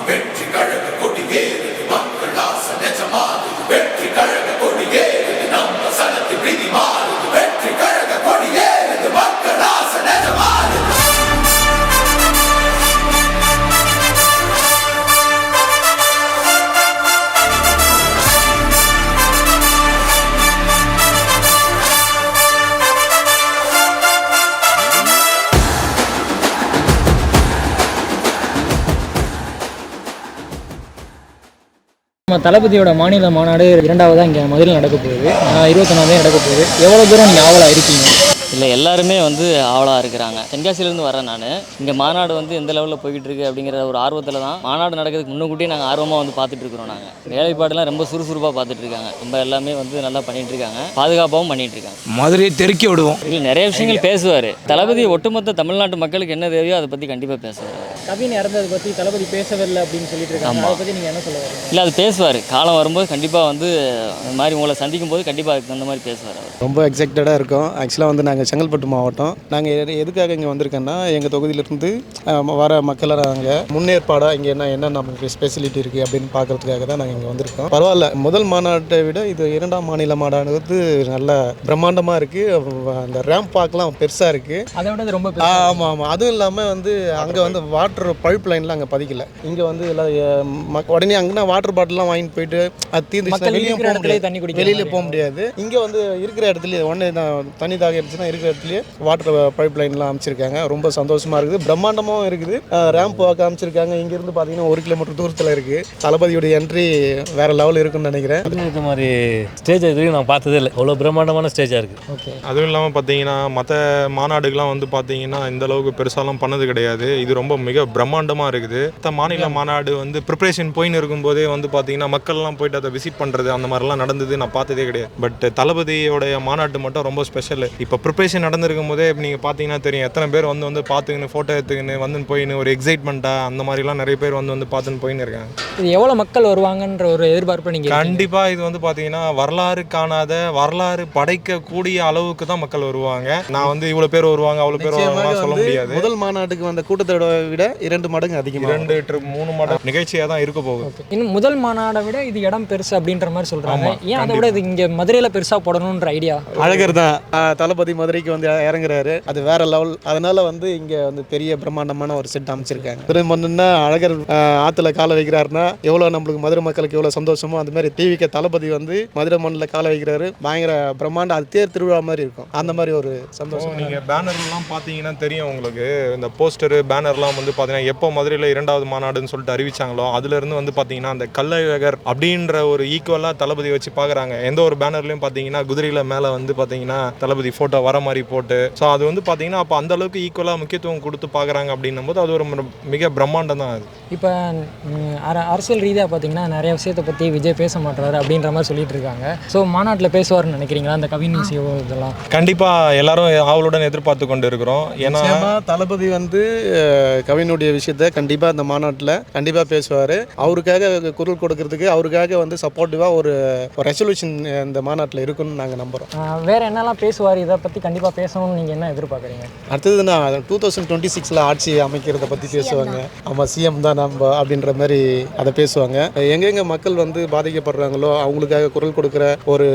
வெற்றி கழக கொடியேறு மக்கள் ஆசை நிஜமாது வெற்றி கழக கொடியேறு நம்ம சனத்து விதி மாறுது வெற்றி கழக கொடியேறு மக்கள் ஆசை நிஜமாது நம்ம தளபதியோட மாநில மாநாடு இரண்டாவதாக இங்கே மதுரையில் நடக்க போகுது. 21ஆம் நடக்க போகுது. எவ்வளோ தூரம் நீங்கள் ஆவலாக இருக்கீங்க? இல்லை, எல்லாருமே ஆவலாக இருக்கிறாங்க. தென்காசியிலேருந்து வரேன் நான். இங்கே மாநாடு எந்த லெவலில் போய்கிட்டு இருக்கு அப்படிங்கிற ஒரு ஆர்வத்தில் தான் மாநாடு நடக்கிறதுக்கு முன்னக்கூட்டியே நாங்கள் ஆர்வமாக பார்த்துட்டு இருக்கிறோம். நாங்கள் வேலைப்பாடெல்லாம் ரொம்ப சுறுசுறுப்பாக பார்த்துட்டு இருக்காங்க. ரொம்ப எல்லாமே நல்லா பண்ணிட்டு இருக்காங்க, பாதுகாப்பாகவும் பண்ணிட்டு இருக்காங்க. மதுரையை தெருக்கி விடுவோம். இல்லை, நிறைய விஷயங்கள் பேசுவார் தளபதி. ஒட்டுமொத்த தமிழ்நாட்டு மக்களுக்கு என்ன தேவையோ அதை பற்றி கண்டிப்பாக பேசுவார். கவின் இறந்ததை பற்றி தளபதி பேசவில்லை அப்படின்னு சொல்லிட்டு இருக்காங்க. அதை பற்றி நீங்கள் என்ன சொல்ல வரீங்க? இல்லை, அது பேசுவார். காலம் வரும்போது கண்டிப்பாக இந்த மாதிரி உங்களை சந்திக்கும் போது கண்டிப்பாக அந்த மாதிரி பேசுவார். அவர் ரொம்ப எக்ஸைட்டடாக இருக்கும். ஆக்சுவலாக நாங்கள் செங்கல்பட்டு மாவட்டம். நாங்கள் எதுக்காக இங்கே வந்திருக்கோன்னா, எங்கள் தொகுதியிலிருந்து வர மக்களை நாங்கள் முன்னேற்பாடாக இங்கே என்ன நமக்கு ஸ்பெசிலிட்டி இருக்குது அப்படின்னு பார்க்கறதுக்காக தான் நாங்கள் இங்கே வந்திருக்கோம். பரவாயில்ல, முதல் மாநாட்டை விட இது இரண்டாம் மாநில மாநாடு நல்ல பிரம்மாண்டமாக இருக்குது. அந்த ரேம்ப் பார்க்கலாம் பெருசாக இருக்குது. அதை விட ரொம்ப ஆமாம். அதுவும் இல்லாமல் அங்கே வாட்டர் பைப் லைன்லாம் அங்கே பதிக்கல. இங்கே எல்லாம் உடனே அங்கே வாட்டர் பாட்டிலாம் வாங்கிட்டு போயிட்டு அது தீர்ந்து வெளியில் போக முடியாது. இங்கே இருக்கிற இடத்துல உடனே தண்ணி தாக இருந்துச்சுன்னா இருக்கிற இடத்துலயே வாட்டர் பைப் லைன்லாம் அமைச்சிருக்காங்க. ரொம்ப சந்தோஷமாக இருக்குது. பிரம்மாண்டமாகவும் இருக்குது. ரேம்ப் வாக்க அமைச்சிருக்காங்க. இங்கேருந்து பார்த்தீங்கன்னா 1 கிலோமீட்டர் தூரத்தில் இருக்குது. தளபதியோடைய என்ட்ரி வேற லெவல் இருக்குன்னு நினைக்கிறேன். இந்த மாதிரி ஸ்டேஜ் இதுவரைக்கும் நான் பார்த்ததே இல்லை. அவ்வளோ பிரம்மாண்டமான ஸ்டேஜாக இருக்குது. ஓகே. அதுவும் இல்லாமல் பார்த்தீங்கன்னா மற்ற மாநாடுகள்லாம் பார்த்தீங்கன்னா இந்த அளவுக்கு பெருசாலாம் பண்ணது கிடையாது. இது ரொம்ப மிக பிரம்மாண்டமாக இருக்குது. மற்ற மாநில மாநாடு ப்ரிப்பரேஷன் போயின்னு இருக்கும்போதே பார்த்தீங்கன்னா மக்கள்லாம் போயிட்டு அதை விசிட் பண்ணுறது அந்த மாதிரிலாம் நடந்தது நான் பார்த்ததே கிடையாது. பட் தளபதியோடைய மாநாட்டு மட்டும் ரொம்ப ஸ்பெஷல். இப்போ ப்ரிப்பரேஷன் நடந்திருக்கும் போதே நீங்கள் பார்த்தீங்கன்னா தெரியும் எத்தனை பேர் பார்த்துக்கின்னு ஃபோட்டோ எடுத்துக்கின்னு போயின்னு ஒரு எக்ஸைட்மெண்ட்டாக அந்த மாதிரிலாம் நிறைய பேர் பார்த்துன்னு போயின்னு இருக்காங்க. இது எவ்வளோ மக்கள் வருவாங்கன்ற ஒரு எதிர்பார்ப்பு நீங்கள்? கண்டிப்பாக இது பார்த்தீங்கன்னா வரலாறு காணாத வரலாறு படைக்கக்கூடிய அளவுக்கு தான் மக்கள் வருவாங்க. நான் இவ்வளோ பேர் வருவாங்க அவ்வளோ பேர் வருவாங்க சொல்ல முடியாது. முதல் மாநாட்டுக்கு வந்த கூட்டத்தோட விட 2 மடங்கு அதிகமாக, 2-3 மடங்கு நிகழ்ச்சியாக தான் இருக்க போகுது. இன்னும் முதல் மாநாடை விட இது இடம் பெருசு அப்படின்ற மாதிரி சொல்கிறாங்க. ஏன் அதை விட இது இங்கே மதுரையில் பெருசாக போடணுன்ற ஐடியா? அழகர் தான் தளபதி மதுரைக்கு இறங்குறாரு. அது வேற லெவல். அதனால இங்கே பெரிய பிரம்மாண்டமான ஒரு செட் அமைச்சிருக்காங்க. அழகர் ஆற்றுல காலை வைக்கிறாருன்னா எவ்வளோ நம்மளுக்கு மதுரை மக்களுக்கு எவ்வளோ சந்தோஷமோ அந்த மாதிரி டிவிக்கு தளபதி மதுரை மண்ணில் காலை வைக்கிறாரு. பயங்கர பிரம்மாண்டம். அது தேர் திருவிழா மாதிரி இருக்கும். அந்த மாதிரி ஒரு சந்தோஷம். நீங்கள் பேனர்லாம் பார்த்தீங்கன்னா தெரியும் உங்களுக்கு. இந்த போஸ்டரு பேனர்லாம் பார்த்தீங்கன்னா எப்போ மதுரையில் 2வது மாநாடுன்னு சொல்லிட்டு அறிவிச்சாங்களோ அதுலேருந்து பார்த்தீங்கன்னா அந்த கள்ளழகர் அப்படின்ற ஒரு ஈக்குவலாக தளபதி வச்சு பார்க்குறாங்க. எந்த ஒரு பேனர்லையும் பார்த்தீங்கன்னா குதிரையில் மேலே பார்த்தீங்கன்னா தளபதி ஃபோட்டோ வர மாதிரி போட்டு, ஸோ அது பார்த்தீங்கன்னா அப்போ அந்த அளவுக்கு ஈக்குவலாக முக்கியத்துவம் கொடுத்து பார்க்குறாங்க அப்படின்னும் போது அது ஒரு மிக பிரம்மாண்டம் தான். அது இப்போ அரசியல் ரீதியாக பார்த்தீங்கன்னா நிறைய விஷயத்தை பற்றி விஜய் பேச மாட்டாரு அப்படின்ற மாதிரி சொல்லிட்டு இருக்காங்க. ஸோ மாநாட்டில் பேசுவார்னு நினைக்கிறீங்களா? அந்த கவின் விஷயம் இதெல்லாம் கண்டிப்பாக எல்லாரும் ஆவலுடன் எதிர்பார்த்து கொண்டு இருக்கிறோம். ஏன்னா தளபதி கவினுடைய விஷயத்த கண்டிப்பாக அந்த மாநாட்டில் கண்டிப்பாக பேசுவார். அவருக்காக குரல் கொடுக்கறதுக்கு அவருக்காக சப்போர்ட்டிவாக ஒரு ரெசல்யூஷன் இந்த மாநாட்டில் இருக்குன்னு நாங்கள் நம்புகிறோம். வேறு என்னெல்லாம் பேசுவார்? இதை பற்றி கண்டிப்பாக பேசணும்னு நீங்கள் என்ன எதிர்பார்க்குறீங்க? அடுத்தது நான் 2026 ஆட்சி அமைக்கிறத பற்றி பேசுவாங்க. ஆமாம், சிஎம் தான் நம்ம அப்படின்ற மாதிரி அதை பேசுவாங்க. எங்கெங்கே மக்கள் பாதிக்கப்படுறாங்களோ அவங்களுக்காக குரல் கொடுக்குற ஒரு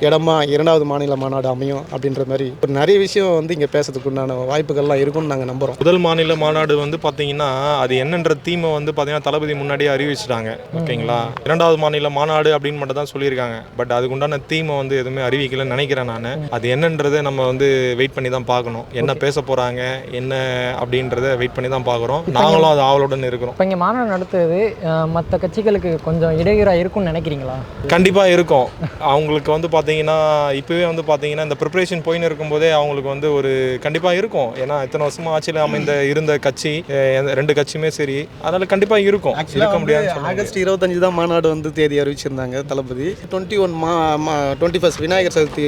இடமா 2வது மாநில மாநாடு அமையும் அப்படின்ற மாதிரி ஒரு நிறைய விஷயம் இங்கே பேசுறதுக்கு உண்டான வாய்ப்புகள்லாம் இருக்குன்னு நாங்கள் நம்புகிறோம். முதல் மாநில மாநாடு பார்த்தீங்கன்னா அது என்னன்ற தீமை பார்த்தீங்கன்னா தளபதி முன்னாடியே அறிவிச்சிட்டாங்க. ஓகேங்களா? 2வது மாநில மாநாடு அப்படின்னு மட்டும் தான் சொல்லியிருக்காங்க. பட் அதுக்கு உண்டான தீமை எதுவுமே அறிவிக்கலன்னு நினைக்கிறேன் நான். அது என்னன்றதை நம்ம வெயிட் பண்ணி தான் பார்க்கணும். என்ன பேச போகிறாங்க என்ன அப்படின்றத வெயிட் பண்ணி தான் பார்க்குறோம். நாங்களும் அது ஆவலுடன் இருக்கிறோம். இப்போ இங்கே மாநாடு நடத்துறது மற்ற கட்சிகளுக்கு கொஞ்சம் இடையூறாக இருக்கும்னு நினைக்கிறீங்களா? கண்டிப்பாக இருக்கும். அவங்களுக்கு பார்த்தீங்கன்னா இப்போவே பார்த்தீங்கன்னா இந்த ப்ரிப்பரேஷன் போயின்னு இருக்கும்போதே அவங்களுக்கு ஒரு கண்டிப்பாக இருக்கும். ஏன்னா இத்தனை வருஷமாக ஆட்சியில் இருந்த கட்சி 2 கட்சியுமே சரி, அதனால கண்டிப்பாக இருக்கும். இருக்க முடியாது. ஆகஸ்ட் 25 தான் மாநாடு தேதி அறிவிச்சிருந்தாங்க தளபதி. 21 விநாயகர் சதுர்த்தி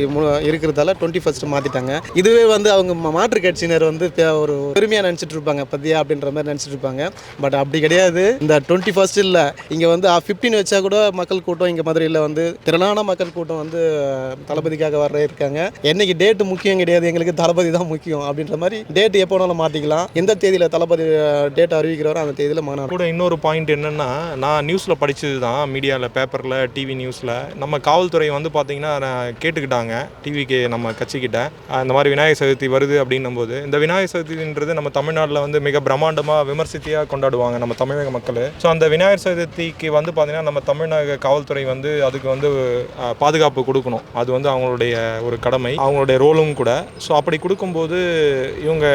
இருக்கிறதால 21 மாற்றிட்டாங்க. சொல்லிட்டாங்க. இதுவே வந்து அவங்க மாற்று கட்சியினர் வந்து ஒரு பெருமையாக நினச்சிட்டு இருப்பாங்க பத்தியா அப்படின்ற மாதிரி நினச்சிட்டு இருப்பாங்க. பட் அப்படி கிடையாது. இந்த 21 இல்லை, இங்கே வந்து 15 வச்சா கூட மக்கள் கூட்டம் இங்கே மதுரையில் வந்து திரளான மக்கள் கூட்டம் வந்து தளபதிக்காக வர இருக்காங்க. என்னைக்கு டேட்டு முக்கியம் கிடையாது, எங்களுக்கு தளபதி தான் முக்கியம் அப்படின்ற மாதிரி டேட் எப்போ வேணாலும் மாற்றிக்கலாம். எந்த தேதியில் தளபதி டேட் அறிவிக்கிறாரோ அந்த தேதியில் மாநாடு. கூட இன்னொரு பாயிண்ட் என்னென்னா, நான் நியூஸில் படித்தது தான், மீடியாவில், பேப்பரில், டிவி நியூஸில் நம்ம காவல்துறை வந்து பார்த்திங்கன்னா கேட்டுக்கிட்டாங்க டிவிக்கு நம்ம கட்சிக்கிட்ட இந்த மாதிரி விநாயகர் சதுர்த்தி வருது அப்படின்னும் போது, இந்த விநாயகர் சதுர்த்தின்றது நம்ம தமிழ்நாட்டில் வந்து மிக பிரம்மாண்டமாக விமர்சித்தியாக கொண்டாடுவாங்க நம்ம தமிழக மக்கள். ஸோ அந்த விநாயகர் சதுர்த்திக்கு வந்து பார்த்திங்கன்னா நம்ம தமிழக காவல்துறை வந்து அதுக்கு வந்து பாதுகாப்பு கொடுக்கணும். அது வந்து அவங்களுடைய ஒரு கடமை, அவங்களுடைய ரோலும் கூட. ஸோ அப்படி கொடுக்கும்போது இவங்க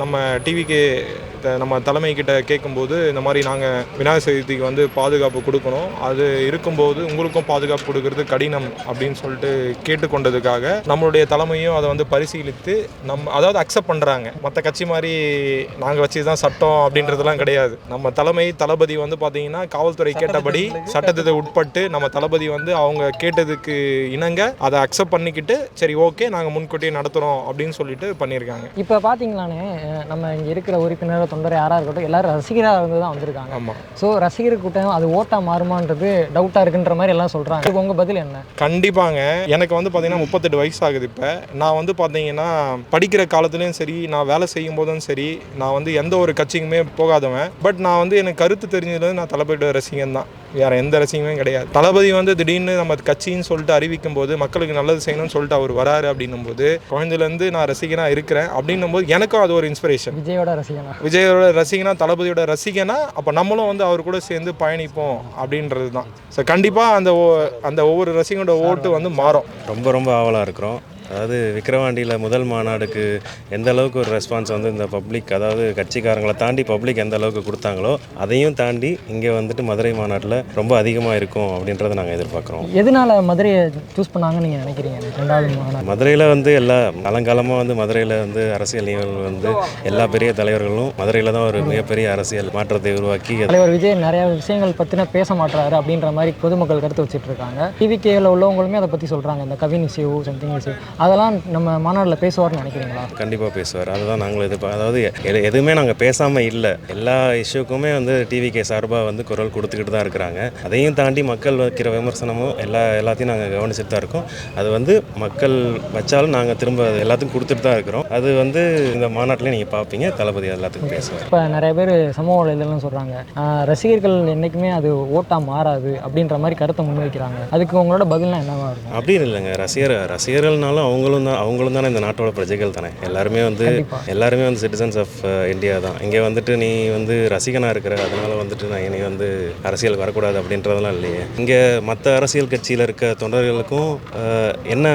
நம்ம டிவிக்கு நம்ம தலைமைக்கிட்ட கேட்கும்போது இந்த மாதிரி நாங்கள் விநாயகர் சதுர்த்திக்கு வந்து பாதுகாப்பு கொடுக்கணும், அது இருக்கும்போது உங்களுக்கும் பாதுகாப்பு கொடுக்கறது கடினம் அப்படின்னு சொல்லிட்டு கேட்டுக்கொண்டதுக்காக நம்மளுடைய தலைமையும் அதை வந்து பரிசீலித்து அதாவது அக்செப்ட் பண்ணுறாங்க. மற்ற கட்சி மாதிரி நாங்கள் வச்சு தான் சட்டம் அப்படின்றதுலாம் கிடையாது. நம்ம தளபதி வந்து பார்த்தீங்கன்னா காவல்துறை கேட்டபடி சட்டத்தை உட்பட்டு நம்ம தளபதி வந்து அவங்க கேட்டதுக்கு இணங்க அதை அக்செப்ட் பண்ணிக்கிட்டு சரி ஓகே நாங்கள் முன்கூட்டியே நடத்துகிறோம் அப்படின்னு சொல்லிட்டு பண்ணியிருக்காங்க. இப்போ பார்த்தீங்களானே நம்ம இங்கே இருக்கிற உறுப்பினர் தொண்டர் யாராக இருக்கட்டும் எல்லாரும் ரசிகராக இருந்து தான் வந்திருக்காங்க. ஆமாம். ஸோ ரசிகர் கூட்டம் அது ஓட்டாக மாறுமான்றது டவுட்டாக இருக்குன்ற மாதிரி எல்லாம் சொல்கிறாங்க. இப்போ உங்கள் பதில் என்ன? கண்டிப்பாங்க. எனக்கு வந்து பார்த்தீங்கன்னா 38 வயசு ஆகுது. இப்போ நான் வந்து பார்த்தீங்கன்னா படிக்கிற காலத்துலேயும் சரி, நான் வேலை செய்யும் போதும் சரி, நான் வந்து எந்த ஒரு கட்சிக்குமே போகாதவன். பட் நான் வந்து எனக்கு கருத்து தெரிஞ்சதுலேருந்து நான் தளபதியோட ரசிகன் தான், வேறு எந்த ரசிகமே கிடையாது. தளபதி வந்து திடீர்னு நம்ம கட்சின்னு சொல்லிட்டு அறிவிக்கும் போது மக்களுக்கு நல்லது செய்யணும்னு சொல்லிட்டு அவர் வராரு அப்படின்னும் போது குழந்தையிலேருந்து நான் ரசிகனாக இருக்கிறேன் அப்படின்னும் போது எனக்கும் அது ஒரு இன்ஸ்பிரேஷன். விஜயோட ரசிகனா தளபதியோட ரசிகனா அப்போ நம்மளும் வந்து அவர் கூட சேர்ந்து பயணிப்போம் அப்படின்றது தான். ஸோ கண்டிப்பாக அந்த ஒவ்வொரு ரசிகனோட ஓட்டு வந்து மாறும். ரொம்ப ஆவலாக இருக்கிறோம். அதாவது விக்கிரவாண்டியில் முதல் மாநாடுக்கு எந்த அளவுக்கு ஒரு ரெஸ்பான்ஸ் வந்து இந்த பப்ளிக், அதாவது கட்சிக்காரங்களை தாண்டி பப்ளிக் எந்த அளவுக்கு கொடுத்தாங்களோ அதையும் தாண்டி இங்கே வந்துட்டு மதுரை மாநாட்டில் ரொம்ப அதிகமாக இருக்கும் அப்படின்றத நாங்கள் எதிர்பார்க்குறோம். எதனால மதுரையை சூஸ் பண்ணாங்கன்னு நீங்கள் நினைக்கிறீங்க? ரெண்டாவது மாநாடு மதுரையில் வந்து எல்லா காலங்காலமாக வந்து மதுரையில் வந்து அரசியல் நிகழ்வுகள் வந்து எல்லா பெரிய தலைவர்களும் மதுரையில் தான் ஒரு மிகப்பெரிய அரசியல் மாற்றத்தை உருவாக்கி தலைவர் விஜய் நிறைய விஷயங்கள் பற்றின பேச மாட்டாரு அப்படின்ற மாதிரி பொதுமக்கள் கருத்து வச்சுட்டு இருக்காங்க. டிவிகேயில் உள்ளவங்களுமே அதை பற்றி சொல்கிறாங்க, இந்த கவின் இஷ்யூ சம்திங் இஷ்யூ அதெல்லாம் நம்ம மாநாட்டில் பேசுவார்னு நினைக்கிறீங்களா? கண்டிப்பாக பேசுவார். அதுதான் நாங்களும் அதாவது எதுவுமே நாங்கள் பேசாமல் இல்லை. எல்லா இஷ்யூக்குமே வந்து டிவிகே சார்பாக வந்து குரல் கொடுத்துக்கிட்டு தான் இருக்கிறாங்க. அதையும் தாண்டி மக்கள் வைக்கிற விமர்சனமும் எல்லாத்தையும் நாங்கள் கவனிச்சுட்டு தான் இருக்கோம். அது வந்து மக்கள் வச்சாலும் நாங்கள் திரும்ப எல்லாத்துக்கும் கொடுத்துட்டு தான் இருக்கிறோம். அது வந்து இந்த மாநாட்டிலே நீங்கள் பார்ப்பீங்க, தளபதி எல்லாத்துக்கும் பேசுவார். இப்போ நிறைய பேர் சமூக வலைதளம் சொல்கிறாங்க ரசிகர்கள் என்றைக்குமே அது ஓட்டாக மாறாது அப்படின்ற மாதிரி கருத்தை முன்வைக்கிறாங்க. அதுக்கு உங்களோட பதிலாம் என்னவா இருக்கும்? அப்படின்னு இல்லைங்க. ரசிகர்கள்னாலும் அவங்களும் தானே இந்த நாட்டோட பிரஜைகள் தானே. எல்லாருமே வந்து சிட்டிசன்ஸ் ஆஃப் இந்தியா தான். இங்கே வந்துட்டு நீ வந்து ரசிகனாக இருக்கிற அதனால வந்துட்டு நான் இனி வந்து அரசியலுக்கு வரக்கூடாது அப்படின்றதெல்லாம் இல்லையே. இங்கே மற்ற அரசியல் கட்சியில் இருக்க தொண்டர்களுக்கும் என்ன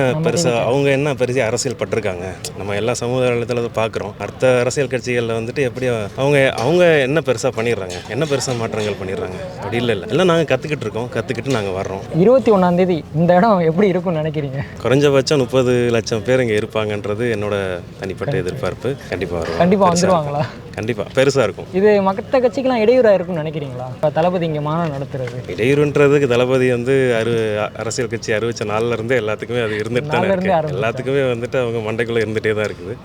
அவங்க என்ன பெருசாக அரசியல் பட்டிருக்காங்க நம்ம எல்லா சமூக வலைதளத்தில் பார்க்குறோம். அடுத்த அரசியல் கட்சிகளில் வந்துட்டு எப்படி அவங்க என்ன பெருசாக பண்ணிடுறாங்க, என்ன பெருசாக மாற்றங்கள் பண்ணிடுறாங்க அப்படி இல்லை. எல்லாம் நாங்கள் கற்றுக்கிட்டு நாங்கள் வர்றோம். 21ஆம் தேதி இந்த இடம் எப்படி இருக்கும்னு நினைக்கிறீங்க? குறைஞ்சபட்சம் 30 லட்சம் பேர் இங்கே இருப்பாங்கன்றது என்னோட தனிப்பட்ட எதிர்பார்ப்பு. கண்டிப்பாக வந்துடுவாங்களா? கண்டிப்பாக பெருசாக இருக்கும். இது மற்ற கட்சிக்கெல்லாம் இடையூறாக இருக்கும்னு நினைக்கிறீங்களா? இப்போ தளபதி இங்கே மாநாடு நடத்துறது இடையூறுன்றதுக்கு தளபதி வந்து அரசியல் கட்சி அறிவித்த நாளில் இருந்தே எல்லாத்துக்குமே அது இருந்துட்டு தான் இருக்கு. எல்லாத்துக்குமே வந்துட்டு அவங்க மண்டைக்குள்ளே இருந்துகிட்டே தான் இருக்குது.